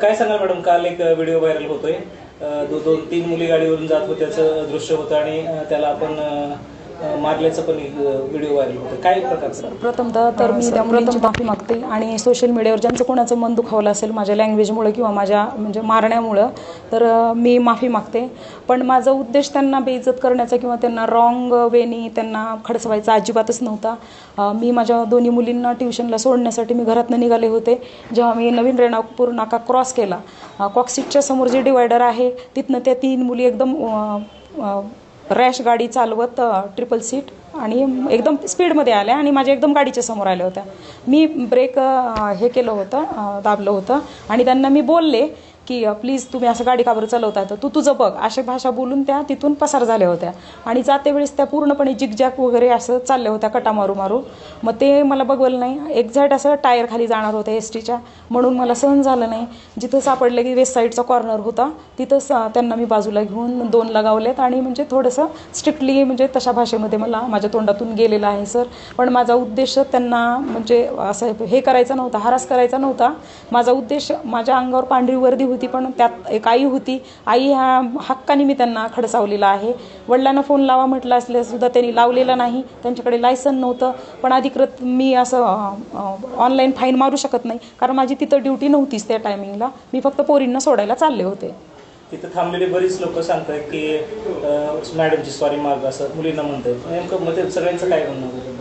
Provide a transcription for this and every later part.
काय सांगाल मॅडम, काल एक व्हिडिओ व्हायरल होतोय, दोन तीन मुली गाडीवरून जात होत्याचं दृश्य होतं आणि त्याला आपण मारल्याचं पण एक व्हिडिओ व्हायरल होतं. काय प्रकारचं? प्रथमतः तर मी त्या मुलींची माफी मागते आणि सोशल मीडियावर ज्यांचं कोणाचं मन दुखावलं असेल माझ्या लँग्वेजमुळे किंवा माझ्या म्हणजे मारण्यामुळं, तर मी माफी मागते. पण माझा उद्देश त्यांना बेइज्जत करण्याचा किंवा त्यांना रॉंग वेनी त्यांना खडसवायचा अजिबातच नव्हता. मी माझ्या दोन्ही मुलींना ट्युशनला सोडण्यासाठी मी घरातनं निघाले होते. जेव्हा मी नवीन रेणापूर नाका क्रॉस केला, कॉक्सिटच्या समोर जे डिवायडर आहे तिथनं त्या तीन मुली एकदम रॅश गाडी चालवत ट्रिपल सीट आणि एकदम स्पीडमध्ये आल्या आणि माझ्या एकदम गाडीच्या समोर आल्या होत्या. मी ब्रेक हे केलं होतं, दाबलं होतं आणि त्यांना मी बोलले की प्लीज तुम्ही असं गाडी का बरं चालवता, तर तू तुझं बघ अशी भाषा बोलून त्या तिथून पसार झाल्या होत्या. आणि जाते वेळेस त्या पूर्णपणे जिगजॅग वगैरे असं चालल्या होत्या कटा मारू मारू. मग ते मला बघवलं नाही, एक्झॅक्ट असं टायर खाली जाणार होतं एसटीच्या, म्हणून मला सहन झालं नाही. जिथं सापडलं की वेस्ट साईडचा कॉर्नर होता तिथंच त्यांना मी बाजूला घेऊन 2 लगावलेत आणि म्हणजे थोडंसं स्ट्रिक्टली म्हणजे तशा भाषेमध्ये मला माझ्या तोंडातून गेलेलं आहे सर. पण माझा उद्देश त्यांना म्हणजे असं हे करायचा नव्हता, हरास करायचा नव्हता. माझा उद्देश, माझ्या अंगावर पांढरी वर्दी होती पण त्यात एक आई होती. आई ह्या हक्काने मी त्यांना खडसावलेला आहे. वडिलांना फोन लावा म्हटलं असल्यासुद्धा त्यांनी लावलेला नाही, त्यांच्याकडे लायसन नव्हतं. पण अधिकृत मी असं ऑनलाईन फाईन मारू शकत नाही कारण माझी तिथं ड्युटी नव्हतीच त्या टायमिंगला. मी फक्त पोरींना सोडायला चालले होते. तिथं थांबलेले बरीच लोक सांगतात की मॅडमची सॉरी माग, असं मुलींना म्हणतात. नेमकं मग सगळ्यांचं काय म्हणणं होतं?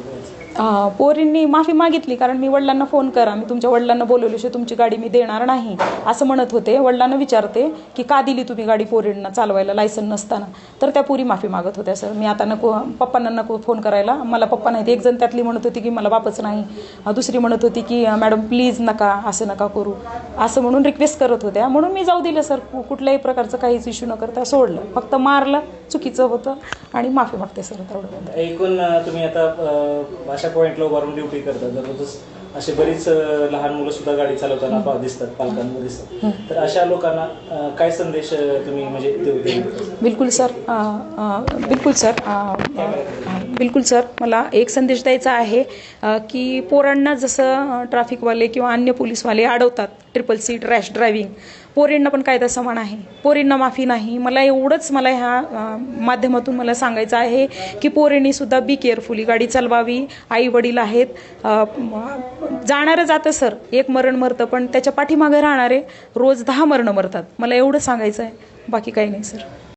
पोरींनी माफी मागितली कारण मी वडिलांना फोन करा, मी तुमच्या वडिलांना बोलवल्याशिवाय तुमची गाडी मी देणार नाही असं म्हणत होते. वडिलांना विचारते की का दिली तुम्ही गाडी पोरींना चालवायला लायसन नसताना, तर त्या पोरी माफी मागत होत्या सर. मी आता नको, पप्पांना नको फोन करायला, मला पप्पा नाहीत. एक जण त्यातली म्हणत होती की मला बापच नाही, दुसरी म्हणत होती की मॅडम प्लीज नका, असं नका करू, असं म्हणून रिक्वेस्ट करत होत्या. म्हणून मी जाऊ दिलं सर, कुठल्याही प्रकारचं काहीच इश्यू न करता सोडलं. फक्त मारलं, चुकीचं होतं आणि माफी मागते सर तेवढं. एकूण तुम्ही आता अशा पॉईंटला उभारून ड्युटी करतात, दररोजच असे बरीच लहान मुलं सुद्धा गाडी चालवताना दिसतात, पालकांना दिसतात. तर अशा लोकांना काय संदेश तुम्ही म्हणजे देऊ? बिलकुल सर, बिलकुल सर, मला एक संदेश द्यायचा आहे की पोरांना जसं ट्रॅफिकवाले किंवा अन्य पोलीसवाले अडवतात ट्रिपल सीट रॅश ड्रायव्हिंग, पोरींना पण कायदा समान आहे, पोरींना माफी नाही. मला एवढंच मला ह्या माध्यमातून मला सांगायचं आहे की पोरींनी सुद्धा बी केअरफुली गाडी चालवावी. आई वडील आहेत, जाणारं जातं सर, एक मरण मरतं पण त्याच्या पाठीमागे राहणारे रोज 10 मरणं मरतात. मला एवढं सांगायचं आहे, बाकी काही नाही सर.